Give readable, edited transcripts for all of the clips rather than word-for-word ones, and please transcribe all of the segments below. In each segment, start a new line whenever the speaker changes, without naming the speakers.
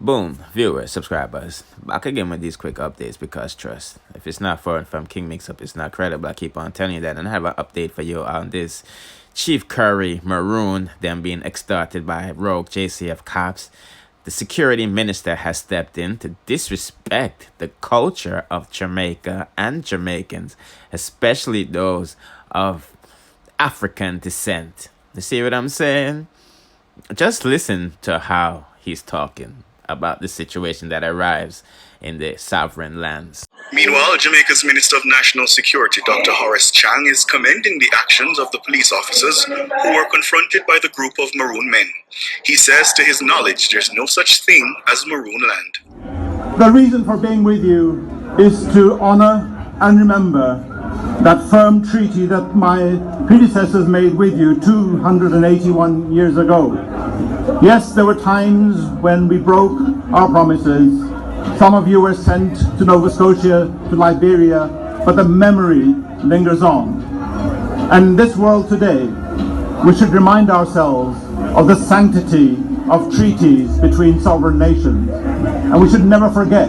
Boom, viewers, subscribers, back again with these quick updates because trust, if it's not foreign from King Mix-Up, it's not credible. I keep on telling you that, and I have an update for you on this Chief Currie, Maroon, them being extorted by rogue JCF cops. The security minister has stepped in to disrespect the culture of Jamaica and Jamaicans, especially those of African descent. You see what I'm saying? Just listen to how he's talking about the situation that arrives in the sovereign lands.
Meanwhile, Jamaica's Minister of National Security, Dr. Horace Chang, is commending the actions of the police officers who were confronted by the group of Maroon men. He says, to his knowledge, there's no such thing as Maroon land.
The reason for being with you is to honor and remember that firm treaty that my predecessors made with you 281 years ago. Yes, there were times when we broke our promises. Some of you were sent to Nova Scotia, to Liberia, but the memory lingers on. And in this world today, we should remind ourselves of the sanctity of treaties between sovereign nations. And we should never forget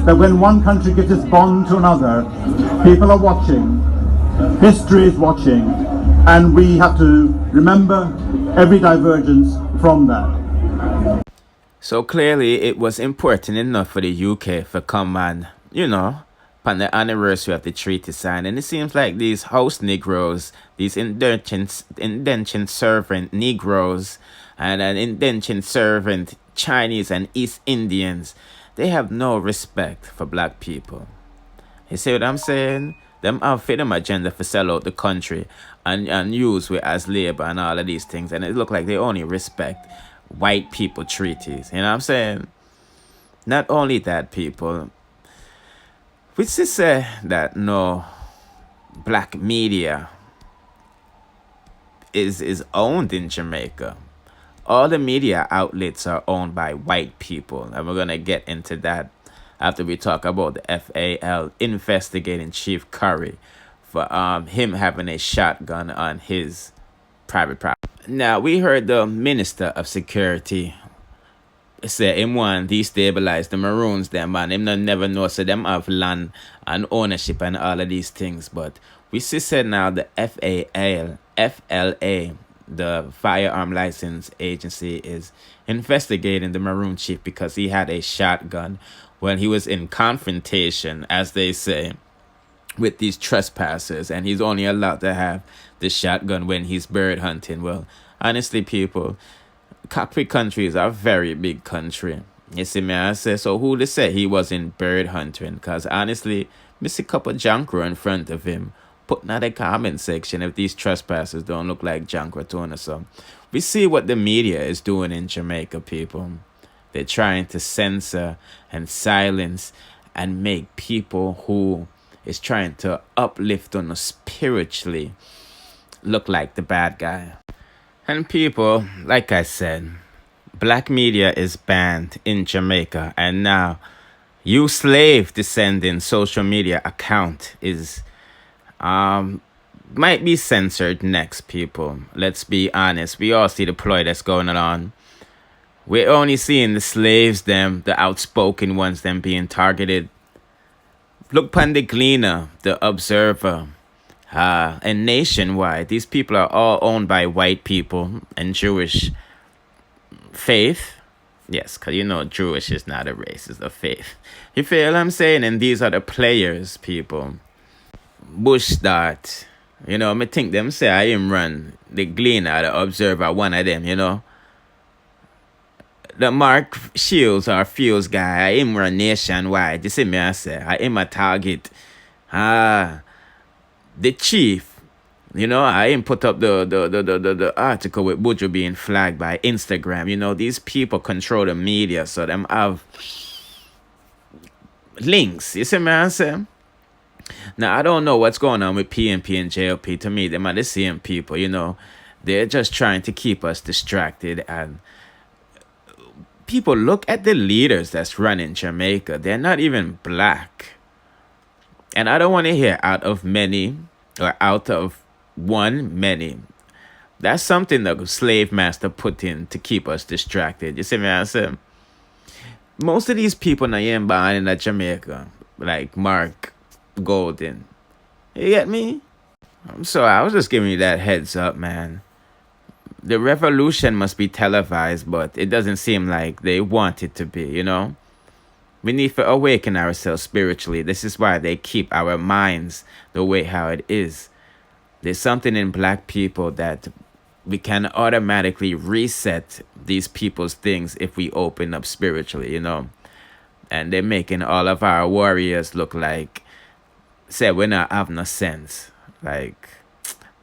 that when one country gets its bond to another, people are watching, history is watching, and we have to remember every divergence from that.
So clearly it was important enough for the UK for come and, upon the anniversary of the treaty sign. And it seems like these host Negroes, these indentured servant Negroes and an indentured servant Chinese and East Indians, they have no respect for black people. You see what I'm saying? Them have for them agenda for sell out the country and use we as labor and all of these things. And it look like they only respect white people treaties. You know what I'm saying? Not only that, people, we just say that no black media is owned in Jamaica. All the media outlets are owned by white people. And we're going to get into that after we talk about the FAL investigating Chief Currie for him having a shotgun on his private property. Now, we heard the Minister of Security say him want destabilize the Maroons them, and him never know so them have land and ownership and all of these things. But we see said now the FLA, the Firearm License Agency, is investigating the Maroon Chief because he had a shotgun when he was in confrontation, as they say, with these trespassers, and he's only allowed to have the shotgun when he's bird hunting. Well, honestly, people, cockpit country is a very big country. You see me, I say, so who to say he was in bird hunting? Because honestly, I see a couple Jankro in front of him. Put in the comment section if these trespassers don't look like Jankro tuna. So we see what the media is doing in Jamaica, people. They're trying to censor and silence and make people who is trying to uplift on us spiritually look like the bad guy. And people, like I said, black media is banned in Jamaica, and now you slave descending social media account is might be censored next, people. Let's be honest. We all see the ploy that's going on. We're only seeing the slaves, them, the outspoken ones, them being targeted. Look upon the Gleaner, the Observer, and Nationwide. These people are all owned by white people and Jewish faith. Yes, because Jewish is not a race, it's a faith. You feel what I'm saying? And these are the players, people. Bush start. I think them say I am run the Gleaner, the Observer, one of them, The Mark Shields or Fields guy, I am run Nationwide. You see me, I say, I am a target. The Chief, I am put up the article with Buju being flagged by Instagram. These people control the media, so them have links. You see me, I say? Now, I don't know what's going on with PNP and JLP. To me, them are the same people, They're just trying to keep us distracted. And people, look at the leaders that's running Jamaica. They're not even black. And I don't want to hear out of many or out of one many. That's something the slave master put in to keep us distracted. You see me, I say? most of these people now ain't born in Jamaica, like Mark Golden. You get me? So I was just giving you that heads up, man. The revolution must be televised, but it doesn't seem like they want it to be, you know? We need to awaken ourselves spiritually. This is why they keep our minds the way how it is. There's something in black people that we can automatically reset these people's things if we open up spiritually, you know? And they're making all of our warriors look like, say, we not have no sense. Like,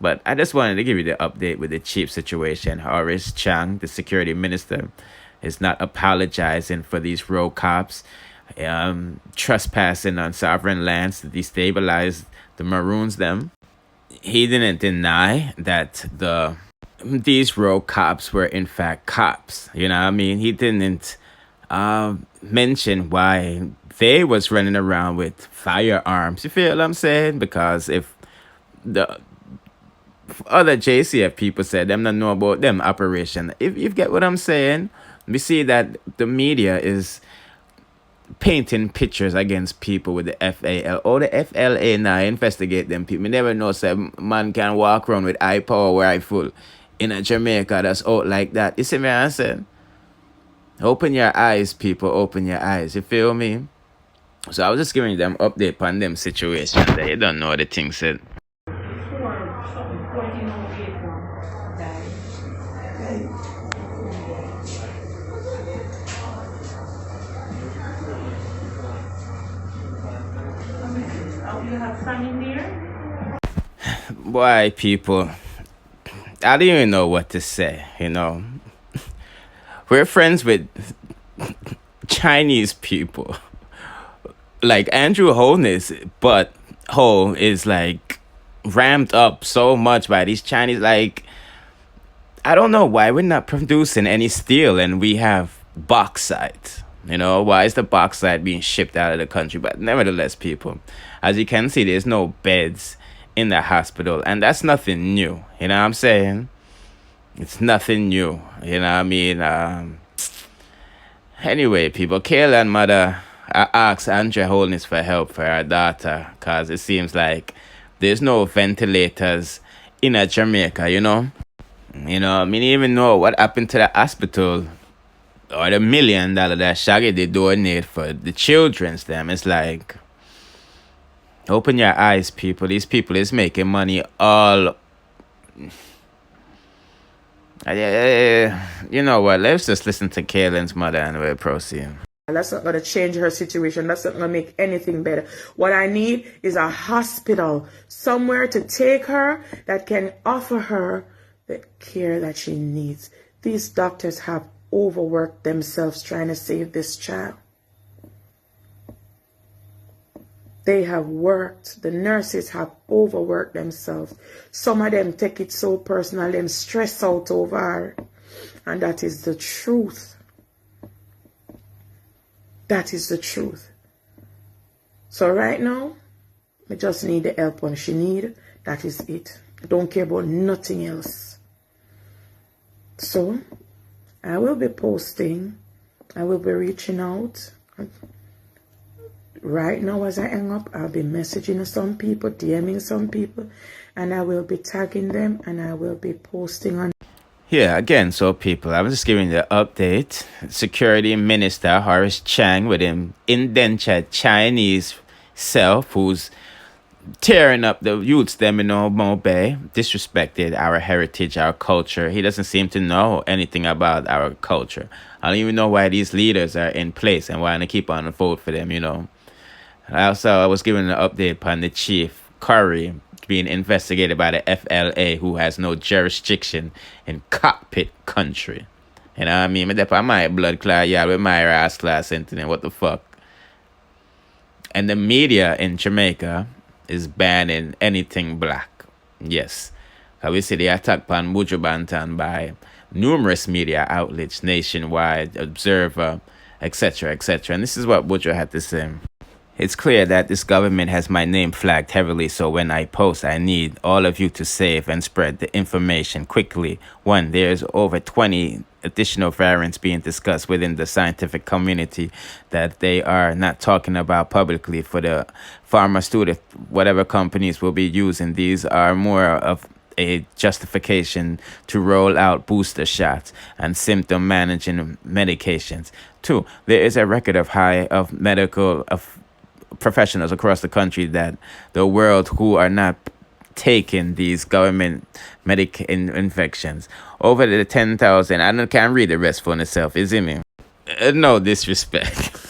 but I just wanted to give you the update with the chief situation. Horace Chang, the security minister, is not apologizing for these road cops trespassing on sovereign lands to destabilize the Maroons them. He didn't deny that these road cops were in fact cops. You know what I mean? He didn't mention why they was running around with firearms. You feel what I'm saying? Because if the other JCF people said them not know about them operation, if you get what I'm saying, we see that the media is painting pictures against people with the FAL. Oh, the FLA now investigate them people. We never know say man can walk around with high power rifle in a Jamaica that's out like that. You see me I said? Open your eyes, people, open your eyes. You feel me? So I was just giving them update on them situation that you don't know the things said.
You have fun in there?
Boy, people, I don't even know what to say, you know. We're friends with Chinese people. Like Andrew Holness, but Ho is like ramped up so much by these Chinese. Like, I don't know why we're not producing any steel and we have bauxite. You know, why is the bauxite being shipped out of the country? But nevertheless, people, as you can see, there's no beds in the hospital. And that's nothing new. You know what I'm saying? It's nothing new. You know what I mean? Anyway, people, Kaylan mother asked Andrea Holness for help for her daughter. Because it seems like there's no ventilators in a Jamaica, you know? You know, I mean, even know what happened to the hospital or the $1 million that Shaggy they donate for the children's them. It's like, open your eyes, people. These people is making money all. You know what? Let's just listen to Kaylan's mother and we'll proceed.
That's not going to change her situation. That's not going to make anything better. What I need is a hospital, somewhere to take her that can offer her the care that she needs. These doctors have overworked themselves trying to save this child. They have worked. The nurses have overworked themselves. Some of them take it so personal, them stress out over her. And that is the truth. That is the truth. So right now, I just need the help when she need. That is it. I don't care about nothing else. So, I will be posting. I will be reaching out. Right now as I hang up, I'll be messaging some people, DMing some people, and I will be tagging them and I will be posting on.
Yeah, again, so people, I was just giving the update. Security Minister Horace Chang with him indentured Chinese self who's tearing up the youths them in Omo Bay, disrespected our heritage, our culture. He doesn't seem to know anything about our culture. I don't even know why these leaders are in place and why I keep on vote for them, you know. I was giving an update on the chief, Currie, being investigated by the FLA, who has no jurisdiction in cockpit country. You know what I mean? I my blood clot, yeah, with my ass class internet, what the fuck? And the media in Jamaica is banning anything black. Yes. We see the attack on Buju Banton by numerous media outlets nationwide, Observer, etc., etc. And this is what Buju had to say. It's clear that this government has my name flagged heavily, so when I post, I need all of you to save and spread the information quickly. 1, there's over 20 additional variants being discussed within the scientific community that they are not talking about publicly for the pharmaceutical, whatever companies will be using. These are more of a justification to roll out booster shots and symptom managing medications. Two, there is a record of medical professionals across the country that the world who are not taking these government infections. Over the 10,000, I can't read the rest for myself, is it me? No disrespect.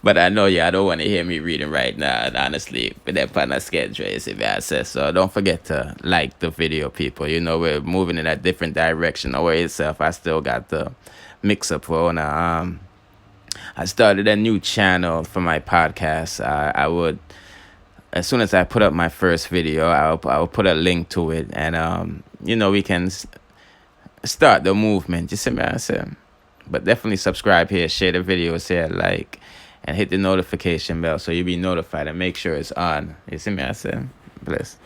But I know y'all don't want to hear me reading right now, and honestly, with that on a schedule, is if I say so. Don't forget to like the video, people. You know, we're moving in a different direction over itself. I still got the mix up for I started a new channel for my podcast. I would, as soon as I put up my first video, I'll put a link to it, and you know, we can start the movement. You see me, I said. But definitely subscribe here, share the videos here, like, and hit the notification bell so you'll be notified, and make sure it's on. You see me, I said. Bless.